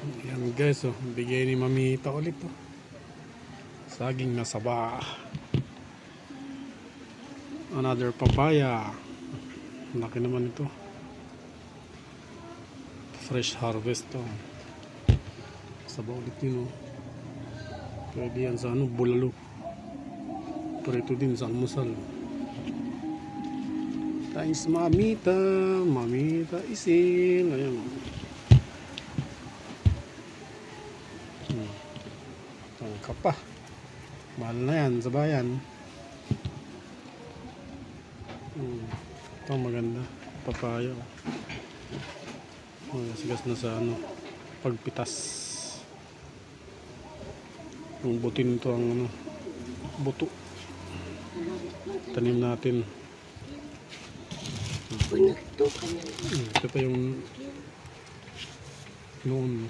Yan guys, oh, bigay ni Mamita ulit, oh. Saging na saba. Another papaya. Laki naman ito. Fresh harvest to. Saba ulit yun, oh. Pwede yan sa ano, bulalo. Pero ito din sa almusal. Thanks Mamita. Mamita isin. Ayan, oh. Tangka pa. Mahal na yan sa bayan. Ito maganda. Papaya. Sigas na sa ano, pagpitas. Yung butin ito ang ano, buto. Tanim natin. Ito pa yung noon.